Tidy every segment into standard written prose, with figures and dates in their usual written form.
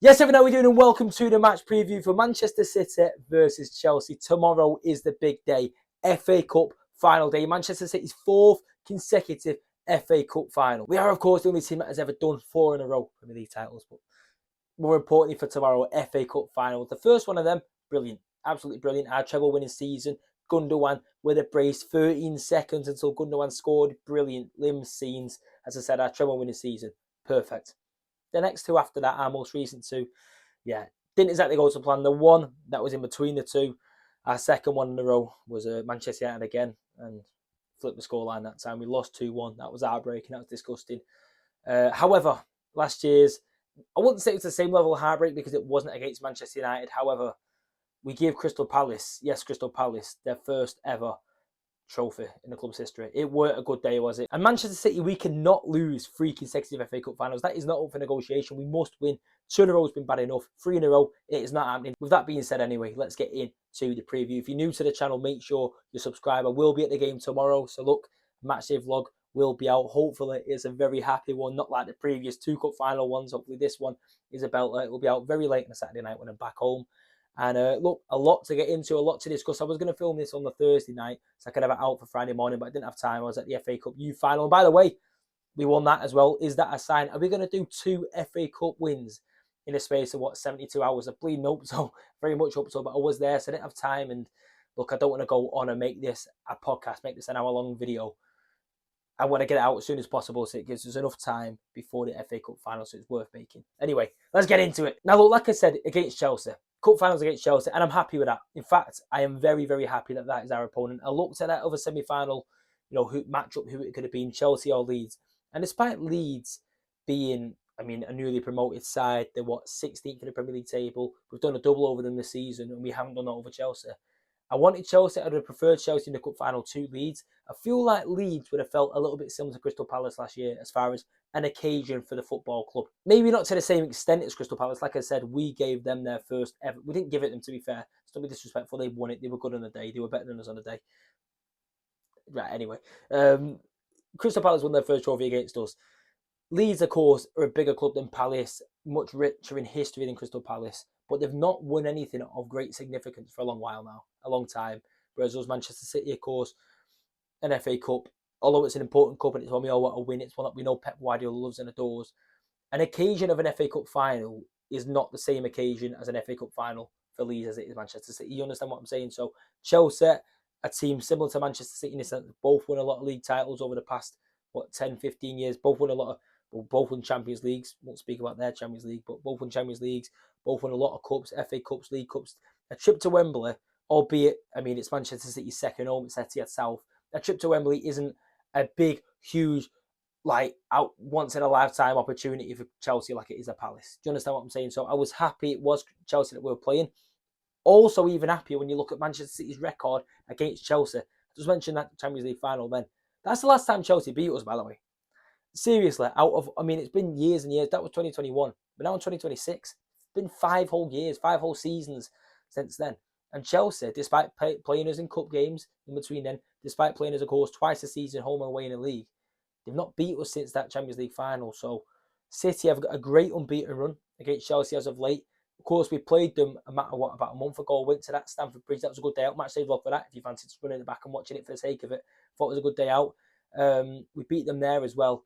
Yes, everyone, how are we doing? And welcome to the match preview for Manchester City versus Chelsea. Tomorrow is the big day, FA Cup final day. Manchester City's fourth consecutive FA Cup final. We are, of course, the only team that has ever done 4 in a row Premier League titles, but more importantly for tomorrow, FA Cup final. The first one of them, brilliant, absolutely brilliant. Our treble winning season. Gundogan with a brace, 13 seconds until Gundogan scored. Brilliant, limb scenes. As I said, our treble winning season, perfect. The next two after that, our most recent two, didn't exactly go to plan. The one that was in between the two, our second one in a row, was Manchester United again, and flipped the scoreline that time. We lost 2-1. That was heartbreaking. That was disgusting. However, last year's, I wouldn't say it was the same level of heartbreak because it wasn't against Manchester United. However, we gave Crystal Palace, their first ever trophy in the club's history. It weren't a good day, was it? And Manchester City, we cannot lose 3 consecutive FA Cup finals. That is not up for negotiation. We must win. 2 in a row has been bad enough. 3 in a row, it is not happening. With that being said, anyway, let's get into the preview. If you're new to the channel, make sure you subscribe. I will be at the game tomorrow. So look, matchday vlog will be out. Hopefully, it's a very happy one, not like the previous 2 cup final ones. Hopefully, this one is a belter. It will be out very late on a Saturday night when I'm back home. And look, a lot to get into, a lot to discuss. I was going to film this on the Thursday night, so I could have it out for Friday morning, but I didn't have time. I was at the FA Cup U final. And by the way, we won that as well. Is that a sign? Are we going to do 2 FA Cup wins in a space of, 72 hours? I believe nope, so very much hope so, but I was there, so I didn't have time. And look, I don't want to go on and make this a podcast, make this an hour-long video. I want to get it out as soon as possible so it gives us enough time before the FA Cup final, so it's worth making. Anyway, let's get into it. Now, look, like I said, against Chelsea. Cup finals against Chelsea, and I'm happy with that. In fact, I am very, very happy that that is our opponent. I looked at that other semi-final, matchup, who it could have been, Chelsea or Leeds. And despite Leeds being, a newly promoted side, they're 16th in the Premier League table. We've done a double over them this season, and we haven't done that over Chelsea. I wanted Chelsea. I would have preferred Chelsea in the cup final to Leeds. I feel like Leeds would have felt a little bit similar to Crystal Palace last year as far as an occasion for the football club. Maybe not to the same extent as Crystal Palace. Like I said, we gave them their first ever. We didn't give it them, to be fair. Don't be disrespectful. They won it. They were good on the day. They were better than us on the day. Right, anyway. Crystal Palace won their first trophy against us. Leeds, of course, are a bigger club than Palace, much richer in history than Crystal Palace, but they've not won anything of great significance for a long while now, a long time. Whereas us, Manchester City, of course, an FA Cup, although it's an important cup and it's one we all want to win, it's one that we know Pep Guardiola loves and adores. An occasion of an FA Cup final is not the same occasion as an FA Cup final for Leeds as it is Manchester City. You understand what I'm saying? So Chelsea, a team similar to Manchester City in the sense that both won a lot of league titles over the past, 10, 15 years, both won Champions Leagues. Won't speak about their Champions League, but both won Champions Leagues, both won a lot of cups, FA Cups, League Cups. A trip to Wembley, albeit, it's Manchester City's second home, it's Etihad South. A trip to Wembley isn't a big, huge, once in a lifetime opportunity for Chelsea like it is a Palace. Do you understand what I'm saying? So I was happy it was Chelsea that we were playing. Also, even happier when you look at Manchester City's record against Chelsea. I just mentioned that Champions League final then. That's the last time Chelsea beat us, by the way. Seriously, it's been years and years. That was 2021. But now in 2026, it's been 5 whole years, 5 whole seasons since then. And Chelsea, despite playing us in cup games in between then, despite playing us, of course, twice a season, home and away in the league, they've not beat us since that Champions League final. So City have got a great unbeaten run against Chelsea as of late. Of course, we played them about a month ago. Went to that Stamford Bridge. That was a good day out. Match day vlog for that. If you fancied just running it back and watching it for the sake of it, thought it was a good day out. We beat them there as well.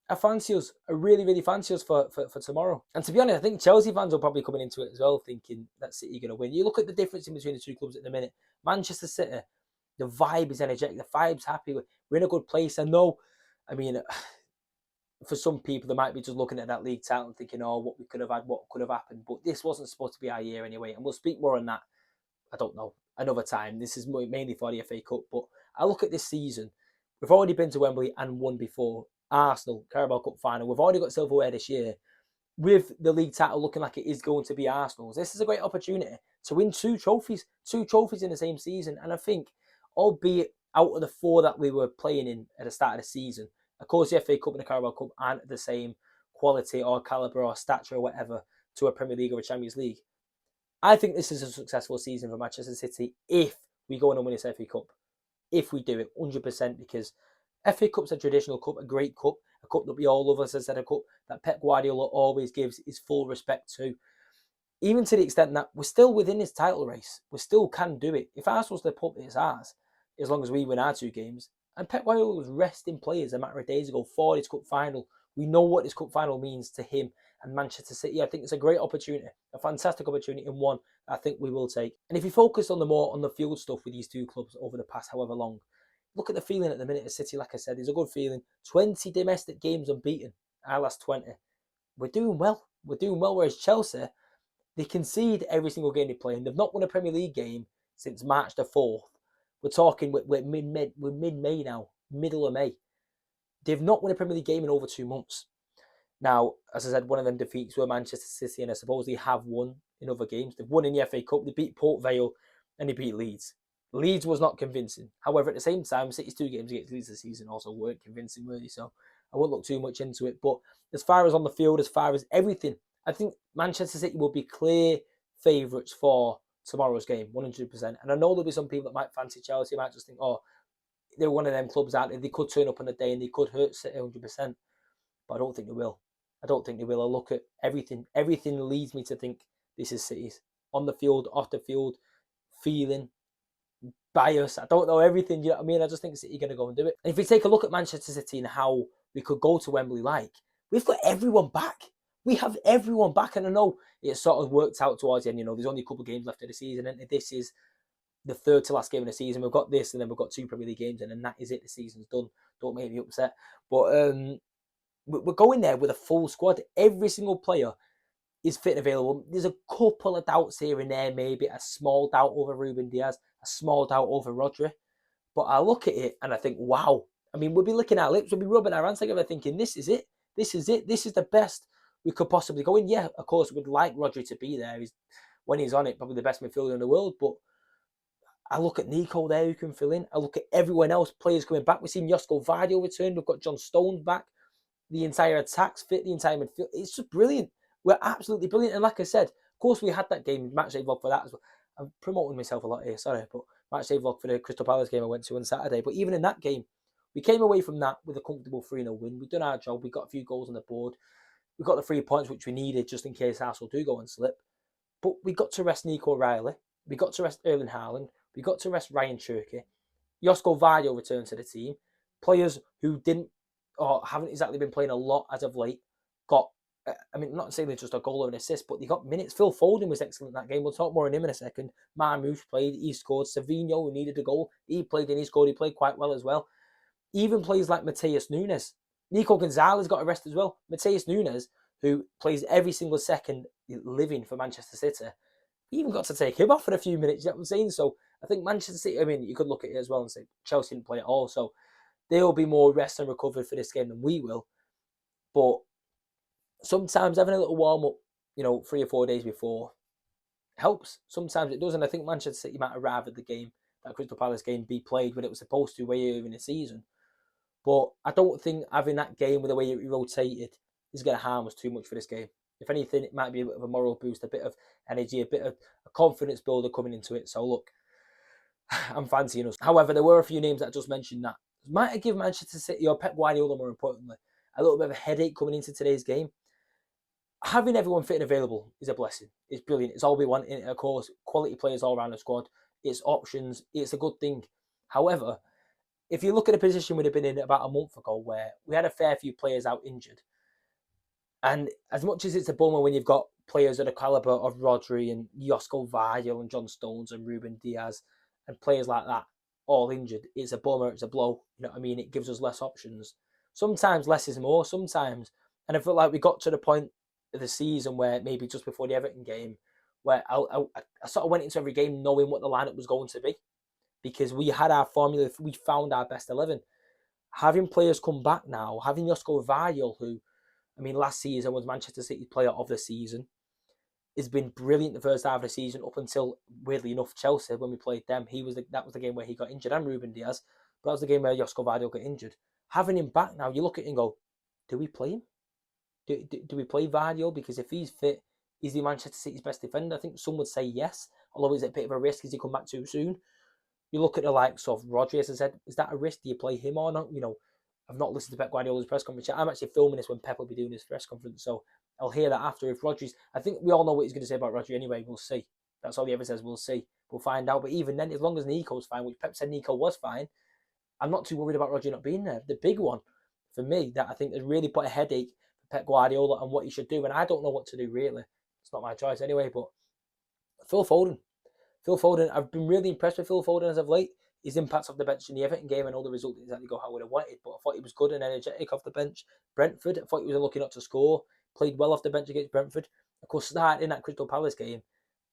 I fancy us. I really, really fancy us for tomorrow. And to be honest, I think Chelsea fans are probably coming into it as well, thinking that City are going to win. You look at the difference in between the two clubs at the minute. Manchester City, the vibe is energetic. The vibe's happy. We're in a good place. I know, for some people, they might be just looking at that league title and thinking, oh, what we could have had, what could have happened. But this wasn't supposed to be our year anyway. And we'll speak more on that, I don't know, another time. This is mainly for the FA Cup. But I look at this season. We've already been to Wembley and won before. Arsenal, Carabao Cup final. We've already got silverware this year. With the league title looking like it is going to be Arsenal's, this is a great opportunity to win 2 trophies in the same season. And I think, albeit out of the 4 that we were playing in at the start of the season, of course, the FA Cup and the Carabao Cup aren't the same quality or calibre or stature or whatever to a Premier League or a Champions League. I think this is a successful season for Manchester City if we go on and win this FA Cup. If we do it, 100%, because FA Cup's a traditional cup, a great cup, a cup that we all love, as I said, a cup that Pep Guardiola always gives his full respect to. Even to the extent that we're still within his title race. We still can do it. If Arsenal slip up, it's ours, as long as we win our 2 games. And Pep Guardiola was resting players a matter of days ago for his cup final. We know what this cup final means to him and Manchester City. I think it's a great opportunity, a fantastic opportunity, and one I think we will take. And if you focus on the field stuff with these 2 clubs over the past however long, look at the feeling at the minute of City. Like I said, there's a good feeling. 20 domestic games unbeaten, our last 20. We're doing well. We're doing well, whereas Chelsea, they concede every single game they play, and they've not won a Premier League game since March the 4th. We're talking, we're mid-May now, middle of May. They've not won a Premier League game in over 2 months. Now, as I said, one of them defeats were Manchester City, and I suppose they have won in other games. They've won in the FA Cup, they beat Port Vale, and they beat Leeds. Leeds was not convincing. However, at the same time, City's 2 games against Leeds this season also weren't convincing, really, so I won't look too much into it. But as far as on the field, as far as everything, I think Manchester City will be clear favourites for tomorrow's game, 100%. And I know there'll be some people that might fancy Chelsea, might just think, oh, they're one of them clubs out there. They could turn up on the day and they could hurt City 100%. But I don't think they will. I don't think they will. I look at everything. Everything leads me to think this is City's. On the field, off the field, feeling, bias. I don't know everything. You know what I mean? I just think City are going to go and do it. And if we take a look at Manchester City and how we could go to Wembley we've got everyone back. We have everyone back. And I know it sort of worked out towards the end. You know, there's only a couple of games left of the season. And this is the 3rd to last game of the season. We've got this and then we've got 2 Premier League games. And then that is it. The season's done. Don't make me upset. But we're going there with a full squad. Every single player is fit and available. There's a couple of doubts here and there, maybe a small doubt over Ruben Diaz, a small doubt over Rodri. But I look at it and I think, wow. I mean, we'll be licking our lips, we'll be rubbing our hands together thinking, this is it. This is it. This is the best we could possibly go in. Yeah, of course, we'd like Rodri to be there. When he's on it, probably the best midfielder in the world. But I look at Nico there who can fill in. I look at everyone else, players coming back. We've seen Josko Vardio return. We've got John Stones back. The entire attack's fit, the entire midfield. It's just brilliant. We're absolutely brilliant. And like I said, of course, we had that game, matchday vlog for that as well. I'm promoting myself a lot here, sorry, but matchday vlog for the Crystal Palace game I went to on Saturday. But even in that game, we came away from that with a comfortable 3-0 win. We've done our job. We got a few goals on the board. We got the 3 points which we needed just in case Arsenal do go and slip. But we got to rest Nico Riley. We got to rest Erling Haaland. We got to rest Ryan Cherky. Josko Vardio returned to the team. Players who didn't or haven't exactly been playing a lot as of late got, I mean, not saying just a goal or an assist, but they got minutes. Phil Foden was excellent in that game. We'll talk more on him in a second. Marmoush played, he scored. Savinho, who needed a goal, he played and he scored. He played quite well as well. Even players like Mateus Nunes. Nico Gonzalez got a rest as well. Mateus Nunes, who plays every single second living for Manchester City, even got to take him off for a few minutes. You know what I'm saying? So I think Manchester City, I mean, you could look at it as well and say Chelsea didn't play at all. So they'll be more rest and recovered for this game than we will. But sometimes having a little warm-up, 3 or 4 days before helps. Sometimes it does. And I think Manchester City might have rather the game, that Crystal Palace game, be played when it was supposed to way earlier in the season. But I don't think having that game with the way it rotated is going to harm us too much for this game. If anything, it might be a bit of a moral boost, a bit of energy, a bit of a confidence builder coming into it. So look, I'm fancying us. However, there were a few names that I just mentioned that might have given Manchester City, or Pep Guardiola more importantly, a little bit of a headache coming into today's game. Having everyone fit and available is a blessing. It's brilliant. It's all we want in it, of course. Quality players all around the squad. It's options. It's a good thing. However, if you look at a position we'd have been in about a month ago where we had a fair few players out injured, and as much as it's a bummer when you've got players of the calibre of Rodri and Josko Vardio and John Stones and Ruben Diaz and players like that all injured, it's a bummer, it's a blow. You know what I mean? It gives us less options. Sometimes less is more, sometimes. And I feel like we got to the point of the season where maybe just before the Everton game, where I sort of went into every game knowing what the lineup was going to be. Because we had our formula, we found our best 11. Having players come back now, having Josko Vardio, who, I mean, last season was Manchester City player of the season, has been brilliant the first half of the season up until, weirdly enough, Chelsea, when we played them. That was the game where he got injured, and Ruben Diaz. But that was the game where Josko Vardio got injured. Having him back now, you look at it and go, do we play him? Do we play Vardio? Because if he's fit, is he Manchester City's best defender? I think some would say yes, although it's a bit of a risk because he come back too soon. You look at the likes of Rodri, as I said, is that a risk? Do you play him or not? I've not listened to Pep Guardiola's press conference yet. I'm actually filming this when Pep will be doing his press conference, so I'll hear that after. If Rodri's, I think we all know what he's going to say about Rodri anyway. We'll see. That's all he ever says. We'll see. We'll find out. But even then, as long as Nico's fine, which Pep said Nico was fine, I'm not too worried about Rodri not being there. The big one for me that I think has really put a headache for Pep Guardiola and what he should do, and I don't know what to do really. It's not my choice anyway, but Phil Foden. Phil Foden, I've been really impressed with Phil Foden as of late. His impacts off the bench in the Everton game, I know the result didn't exactly go how I would have wanted, but I thought he was good and energetic off the bench. Brentford, I thought he was lucky not to score. Played well off the bench against Brentford. Of course, started in that Crystal Palace game,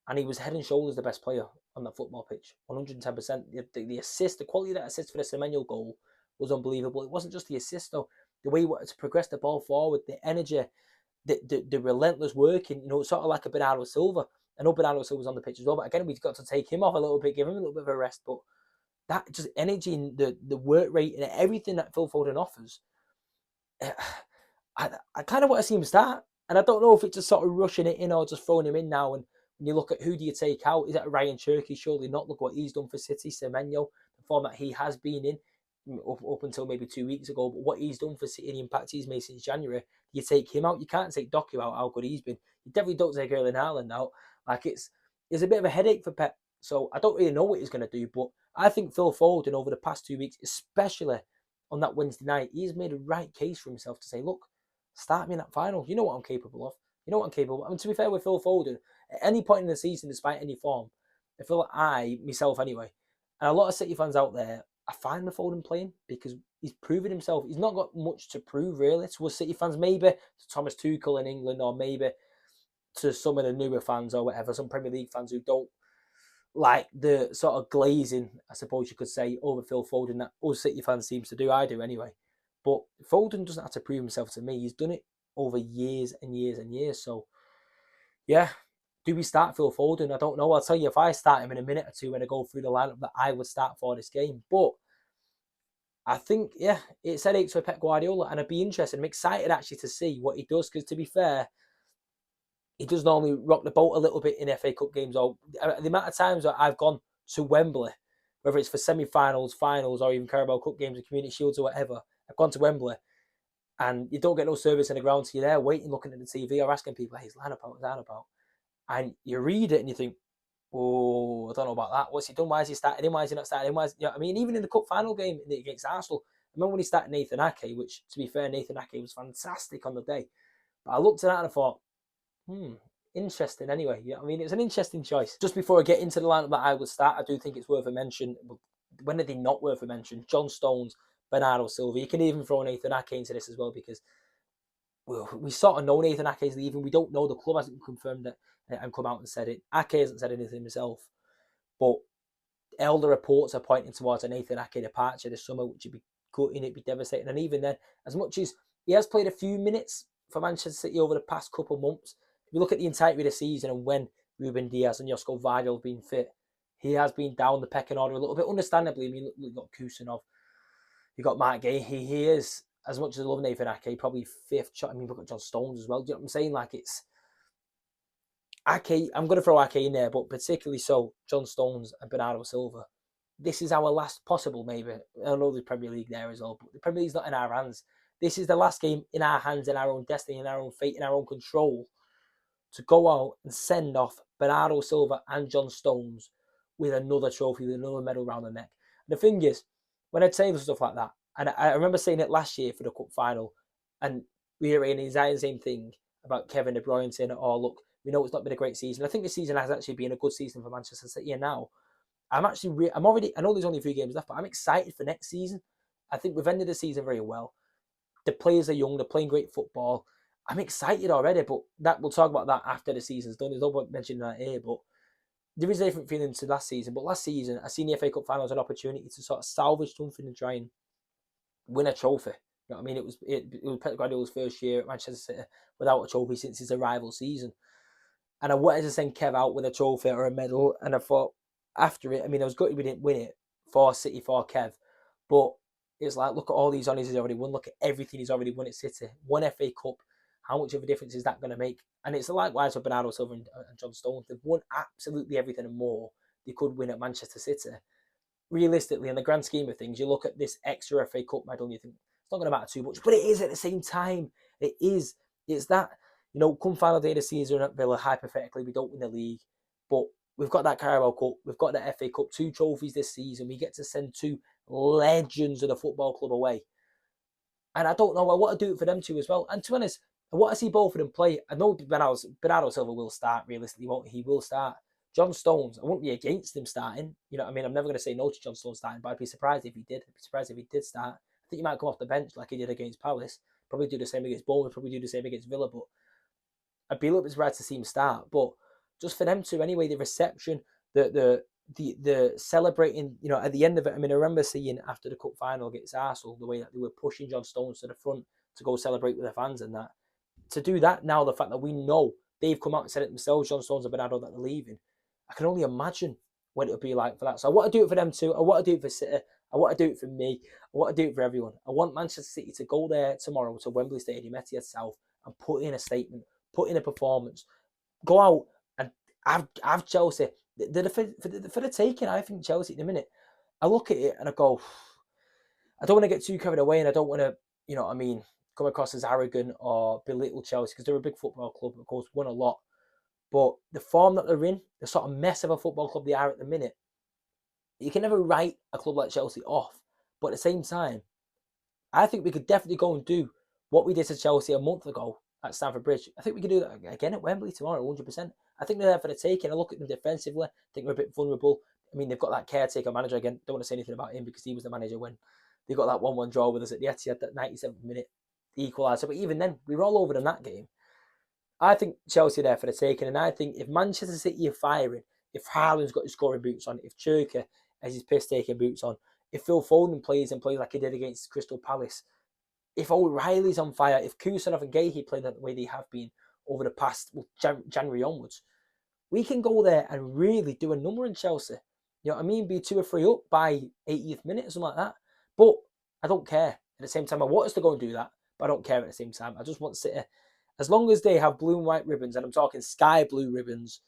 and he was head and shoulders the best player on that football pitch. 110%. The assist, the quality of that assist for the Semenyo goal was unbelievable. It wasn't just the assist, though. The way he wanted to progress the ball forward, the energy, the relentless working, sort of like a Bernardo Silva. I know Bernardo Silva's on the pitch as well, but again, we've got to take him off a little bit, give him a little bit of a rest. But that just energy and the work rate and everything that Phil Foden offers, I kind of want to see him start. And I don't know if it's just sort of rushing it in or just throwing him in now. And when you look at who do you take out, is that Ryan Cherky? Surely not. Look what he's done for City. Semenyo, the form that he has been in up until maybe 2 weeks ago. But what he's done for City, the impact he's made since January, you take him out. You can't take Doku out, how good he's been. You definitely don't take Erling Haaland out. Like it's a bit of a headache for Pep. So I don't really know what he's going to do. But I think Phil Foden over the past 2 weeks, especially on that Wednesday night, he's made a right case for himself to say, look, start me in that final. You know what I'm capable of. You know what I'm capable of. I mean, to be fair with Phil Foden, at any point in the season, despite any form, I feel like myself anyway, and a lot of City fans out there, are fine with Foden playing because he's proven himself. He's not got much to prove, really, to us City fans. Maybe to Thomas Tuchel in England, or maybe to some of the newer fans or whatever, some Premier League fans who don't like the sort of glazing, I suppose you could say, over Phil Foden that us City fans seems to do. I do anyway. But Foden doesn't have to prove himself to me. He's done it over years and years and years. So, yeah, do we start Phil Foden? I don't know. I'll tell you if I start him in a minute or two when I go through the lineup that I would start for this game. But I think, yeah, it's headaches for Pep Guardiola, and I'd be interested. I'm excited actually to see what he does because, to be fair, he does normally rock the boat a little bit in FA Cup games. Or the amount of times that I've gone to Wembley, whether it's for semi-finals, finals, or even Carabao Cup games or Community Shields or whatever, I've gone to Wembley, and you don't get no service in the ground, so you're there waiting, looking at the TV or asking people, hey, is line about, and you read it and you think, oh, I don't know about that. What's he done? Why is he starting him? Why is he not starting him? I mean, even in the cup final game against Arsenal, I remember when he started Nathan Ake, which, to be fair, Nathan Ake was fantastic on the day. But I looked at that and I thought, interesting anyway. I mean, it's an interesting choice. Just before I get into the lineup that I would start, I do think it's worth a mention. When are they not worth a mention? John Stones, Bernardo Silva. You can even throw Nathan Ake into this as well because we sort of know Nathan Ake is leaving. We don't know. The club hasn't confirmed it and come out and said it. Ake hasn't said anything himself. But elder reports are pointing towards a Nathan Ake departure this summer, which would be gutting, it'd be devastating. And even then, as much as he has played a few minutes for Manchester City over the past couple of months, if you look at the entirety of the season and when Ruben Diaz and Josko Vidal have been fit, he has been down the pecking order a little bit, understandably. I mean, you've got Kusanov, you've got Mark Gay. He is, as much as I love Nathan Ake, probably fifth shot. I mean, we've got John Stones as well. Do you know what I'm saying? Like, it's Ake. I'm going to throw Ake in there, but particularly so John Stones and Bernardo Silva. This is our last possible, maybe. I know the Premier League there as well, but the Premier League's not in our hands. This is the last game in our hands, in our own destiny, in our own fate, in our own control, to go out and send off Bernardo Silva and John Stones with another trophy, with another medal around the neck. And the thing is, when I say stuff like that, and I remember saying it last year for the cup final, and reiterating exactly the same thing about Kevin De Bruyne saying, oh, look, we know it's not been a great season. I think this season has actually been a good season for Manchester City, and now I'm already, I know there's only 3 games left, but I'm excited for next season. I think we've ended the season very well. The players are young, they're playing great football. I'm excited already, but we'll talk about that after the season's done. There's no point mentioning that here, but there is a different feeling to last season. But last season, I seen the FA Cup final as an opportunity to sort of salvage something and try and win a trophy. You know what I mean? It was Pep Guardiola's first year at Manchester City without a trophy since his arrival season. And I wanted to send Kev out with a trophy or a medal. And I thought, after it, I mean, I was gutted we didn't win it for City, for Kev. But it's like, look at all these honours he's already won. Look at everything he's already won at City. One FA Cup. How much of a difference is that going to make? And it's likewise for Bernardo Silva and John Stones. They've won absolutely everything and more they could win at Manchester City. Realistically, in the grand scheme of things, you look at this extra FA Cup medal and you think, It's not going to matter too much, but it is at the same time. It is. It's that, come final day of the season at Villa, hypothetically, we don't win the league, but we've got that Carabao Cup, we've got the FA Cup, 2 trophies this season. We get to send 2 legends of the football club away. And I don't know, I want to do it for them too as well. And to be honest, I want to see both of them play. I know Bernardo Silva will start, realistically, won't he? He will start. John Stones, I wouldn't be against him starting. You know what I mean? I'm never going to say no to John Stones starting, but I'd be surprised if he did. I'd be surprised if he did start. I think he might come off the bench like he did against Palace. Probably do the same against Bournemouth, probably do the same against Villa, but I'd be a little bit surprised to see him start. But just for them to, anyway, the reception, the celebrating, at the end of it. I mean, I remember seeing after the cup final against Arsenal the way that they were pushing John Stones to the front to go celebrate with the fans and that. To do that now, the fact that we know they've come out and said it themselves, John Stones and Bernardo, that they're leaving, I can only imagine what it would be like for that. So I want to do it for them too. I want to do it for City. I want to do it for me. I want to do it for everyone. I want Manchester City to go there tomorrow to Wembley Stadium, Etihad South, and put in a statement, put in a performance, go out and have Chelsea. For the taking, I think Chelsea at the minute, I look at it and I go, I don't want to get too carried away and I don't want to, come across as arrogant or belittle Chelsea because they're a big football club, of course, won a lot. But the form that they're in, the sort of mess of a football club they are at the minute, you can never write a club like Chelsea off. But at the same time, I think we could definitely go and do what we did to Chelsea a month ago at Stamford Bridge. I think we could do that again at Wembley tomorrow, 100%. I think they're there for the taking. I look at them defensively. I think they're a bit vulnerable. I mean, they've got that caretaker manager again. Don't want to say anything about him because he was the manager when they got that 1-1 draw with us at the Etihad, that 97th minute, the equaliser. But even then, we were all over them that game. I think Chelsea are there for the taking. And I think if Manchester City are firing, if Haaland's got his scoring boots on, if Churka has his piss-taking boots on, if Phil Foden plays like he did against Crystal Palace, if O'Reilly's on fire, if Kusanov and Gahey play the way they have been over the past January onwards, we can go there and really do a number in Chelsea. You know what I mean? Be 2 or 3 up by 80th minute or something like that. But I don't care. At the same time, I want us to go and do that, but I don't care at the same time. I just want City, as long as they have blue and white ribbons, and I'm talking sky blue ribbons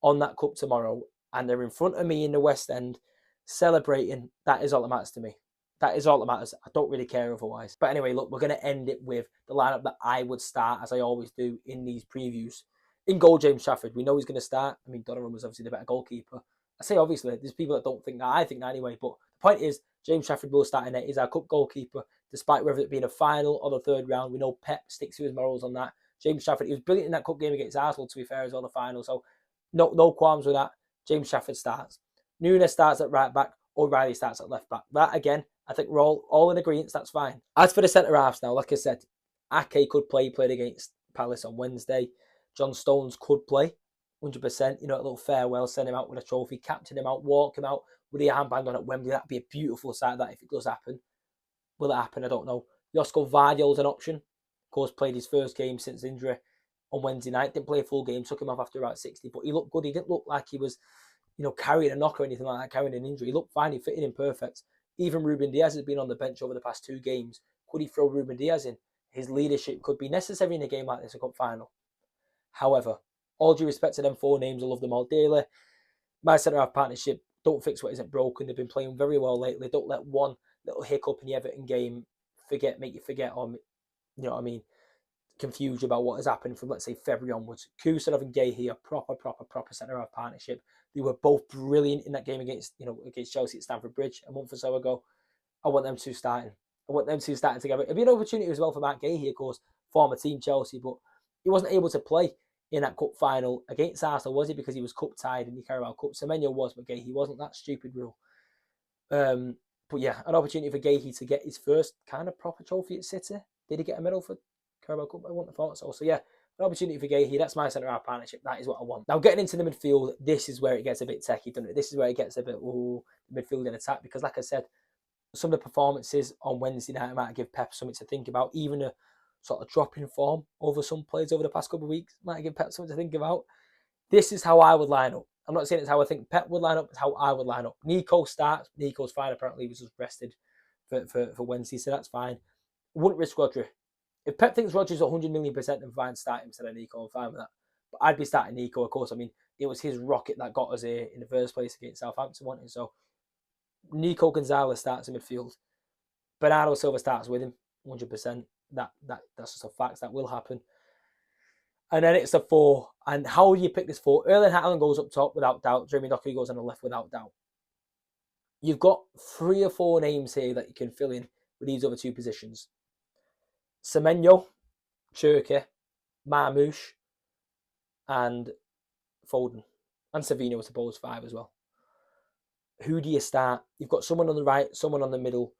on that cup tomorrow, and they're in front of me in the West End celebrating, that is all that matters to me. That is all that matters. I don't really care otherwise. But anyway, look, we're going to end it with the lineup that I would start, as I always do in these previews. In goal, James Trafford. We know he's going to start. I mean, Donovan was obviously the better goalkeeper. I say obviously, there's people that don't think that. I think that anyway. But the point is, James Trafford will start in it. He's our cup goalkeeper, despite whether it be in a final or the third round. We know Pep sticks to his morals on that. James Trafford, he was brilliant in that cup game against Arsenal, to be fair, as well, the final. So no qualms with that. James Trafford starts. Nunes starts at right back. O'Reilly starts at left back. That, again, I think we're all in agreement. That's fine. As for the centre-halves now, like I said, Ake could play. He played against Palace on Wednesday. John Stones could play, 100%. A little farewell, send him out with a trophy, captain him out, walk him out with a armband on at Wembley. That'd be a beautiful sight, that, if it does happen. Will it happen? I don't know. Josko Vardiol's an option. Of course, played his first game since injury on Wednesday night. Didn't play a full game, took him off after about 60, but he looked good. He didn't look like he was, carrying a knock or anything like that, carrying an injury. He looked fine. He fitted in perfect. Even Ruben Diaz has been on the bench over the past 2 games. Could he throw Ruben Diaz in? His leadership could be necessary in a game like this, a cup final. However, all due respect to them 4 names, I love them all dearly. My centre-half partnership, don't fix what isn't broken. They've been playing very well lately. Don't let one little hiccup in the Everton game make you forget or, confuse you about what has happened from, let's say, February onwards. Kusanov and Gahey are proper centre-half partnership. They were both brilliant in that game against Chelsea at Stamford Bridge a month or so ago. I want them 2 starting. I want them 2 starting together. It'd be an opportunity as well for Matt Gahey, of course, former team Chelsea, but he wasn't able to play in that cup final against Arsenal, was he? Because he was cup tied in the Carabao Cup. Semenyo was, but Gahey wasn't. That stupid rule. But yeah, an opportunity for Gahey to get his first kind of proper trophy at City. Did he get a medal for Carabao Cup? I wouldn't have thought so. So yeah, an opportunity for Gahey. That's my centre-half partnership. That is what I want. Now, getting into the midfield, this is where it gets a bit techie, doesn't it? This is where it gets a bit, midfield and attack. Because like I said, some of the performances on Wednesday night might give Pep something to think about. Even a sort of drop in form over some players over the past couple of weeks might give Pep something to think about. This is how I would line up. I'm not saying it's how I think Pep would line up, it's how I would line up. Nico starts. Nico's fine. Apparently, he was just rested for Wednesday, so that's fine. Wouldn't risk Rodri. If Pep thinks Rodri's 100 million %, then fine, start him instead of Nico. I'm fine with that. But I'd be starting Nico, of course. I mean, it was his rocket that got us here in the first place against Southampton, wasn't it? So Nico Gonzalez starts in midfield. Bernardo Silva starts with him. 100%. That's just a fact. That will happen. And then it's the 4. And how do you pick this 4? Erling Haaland goes up top without doubt. Jeremy Doku goes on the left without doubt. You've got 3 or 4 names here that you can fill in with these other 2 positions. Semenyo, Cherki, Marmoush, and Foden. And Savino, I suppose, 5 as well. Who do you start? You've got someone on the right, someone on the middle.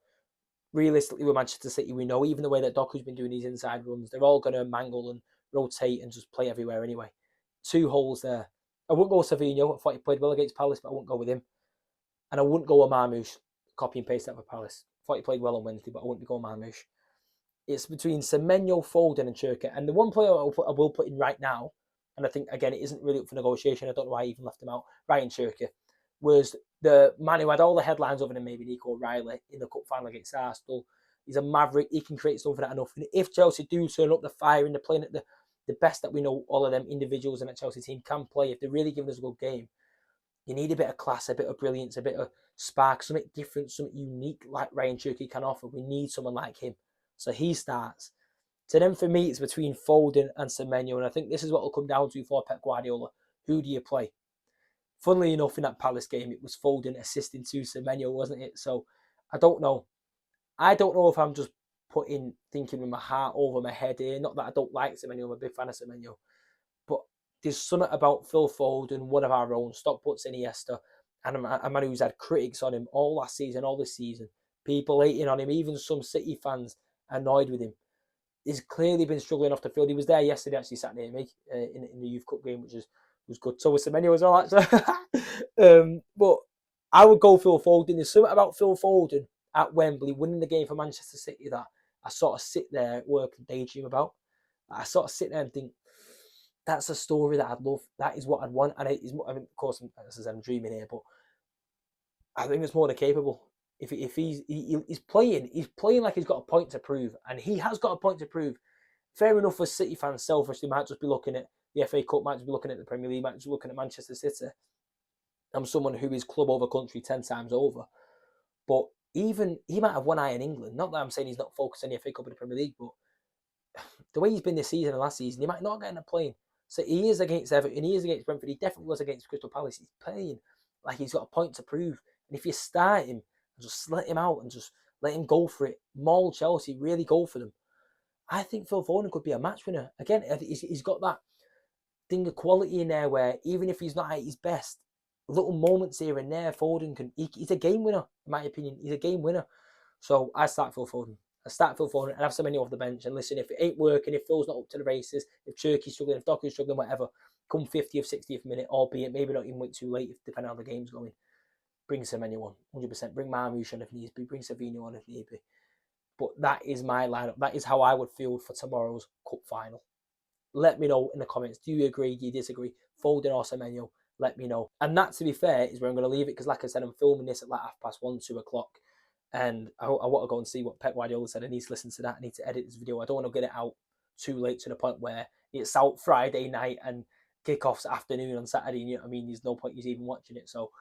Realistically, with Manchester City, we know even the way that Doku's been doing these inside runs, they're all going to mangle and rotate and just play everywhere anyway. 2 holes there. I wouldn't go with Savino. I thought he played well against Palace, but I wouldn't go with him. And I wouldn't go with Marmoush. Copy and paste that for Palace. I thought he played well on Wednesday, but I wouldn't be going Marmoush. It's between Semenyo, Foden, and Cherki. And the one player I will put in right now, and I think, again, it isn't really up for negotiation. I don't know why I even left him out. Ryan Cherki was the man who had all the headlines over him, maybe Nico Riley, in the cup final against Arsenal. He's a maverick. He can create something out of nothing. If Chelsea do turn up the fire and they're playing at the best that we know all of them individuals in that Chelsea team can play, if they're really giving us a good game, you need a bit of class, a bit of brilliance, a bit of spark, something different, something unique like Ryan Cherki can offer. We need someone like him. So he starts. So then for me, it's between Foden and Semenyo. And I think this is what will come down to for Pep Guardiola. Who do you play? Funnily enough, in that Palace game, it was Foden assisting to Semenyo, wasn't it? So I don't know. I don't know if I'm just thinking with my heart over my head here. Not that I don't like Semenyo. I'm a big fan of Semenyo. But there's something about Phil Foden, one of our own, stop puts Iniesta, and a man who's had critics on him all last season, all this season. People hating on him, even some City fans annoyed with him. He's clearly been struggling off the field. He was there yesterday, actually sat near me in the Youth Cup game, which was good. So was Semenyo as well, actually. But I would go Phil Foden. There's something about Phil Foden at Wembley winning the game for Manchester City that I sort of sit there at work and daydream about. I sort of sit there and think, that's a story that I'd love. That is what I'd want. And of course, I'm dreaming here, but I think it's more than capable. If he's playing like he's got a point to prove, and he has got a point to prove. Fair enough for City fans, selfishly, might just be looking at the FA Cup, might just be looking at the Premier League, might just be looking at Manchester City. I'm someone who is club over country 10 times over. But even he might have one eye in England. Not that I'm saying he's not focused on the FA Cup or the Premier League, but the way he's been this season and last season, he might not get in a plane. So he is against Everton, he is against Brentford, he definitely was against Crystal Palace. He's playing like he's got a point to prove. And if you start him, just let him out and just let him go for it. Maul Chelsea, really go for them. I think Phil Foden could be a match winner. Again, he's got that thing of quality in there where even if he's not at his best, little moments here and there, Foden he's a game winner, in my opinion. He's a game winner. So I start Phil Foden. And have Semenyo off the bench. And listen, if it ain't working, if Phil's not up to the races, if Cherki's struggling, if Doku's struggling, whatever, come 50th, 60th minute, albeit maybe not even wait too late, depending on how the game's going, bring Semenyo on, 100%. Bring Marmoush on if needs be. Bring Savino on if need be. But that is my lineup. That is how I would field for tomorrow's cup final. Let me know in the comments. Do you agree? Do you disagree? Foden or Semenyo? Let me know. And that, to be fair, is where I'm going to leave it because, like I said, I'm filming this at like 1:30, 2 o'clock. And I want to go and see what Pep Guardiola said. I need to listen to that. I need to edit this video. I don't want to get it out too late to the point where it's out Friday night and kickoffs afternoon on Saturday. You know what I mean? There's no point you even watching it. So,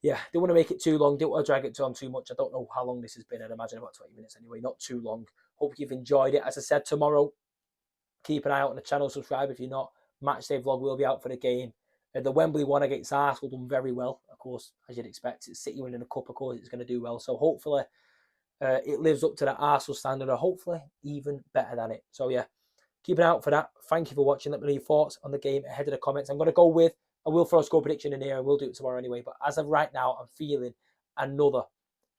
yeah, don't want to make it too long. Don't want to drag it on too much. I don't know how long this has been. I'd imagine about 20 minutes anyway. Not too long. Hope you've enjoyed it. As I said, tomorrow, keep an eye out on the channel. Subscribe if you're not. Matchday vlog will be out for the game. The Wembley one against Arsenal done very well, of course, as you'd expect. It's City winning a cup, of course, it's going to do well. So hopefully it lives up to that Arsenal standard, or hopefully even better than it. So yeah, keep an eye out for that. Thank you for watching. Let me know your thoughts on the game ahead of the comments. I'm going to go with, I will throw a score prediction in here, and we'll do it tomorrow anyway. But as of right now, I'm feeling another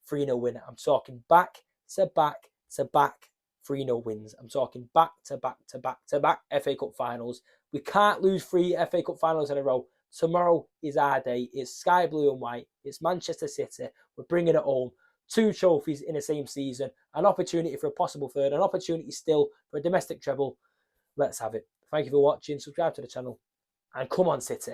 3-0 winner. I'm talking back to back to back 3-0 wins. I'm talking back to back to back to back FA Cup finals. We can't lose 3 FA Cup finals in a row. Tomorrow is our day. It's sky blue and white. It's Manchester City. We're bringing it home. 2 trophies in the same season. An opportunity for a possible third. An opportunity still for a domestic treble. Let's have it. Thank you for watching. Subscribe to the channel. And come on, City.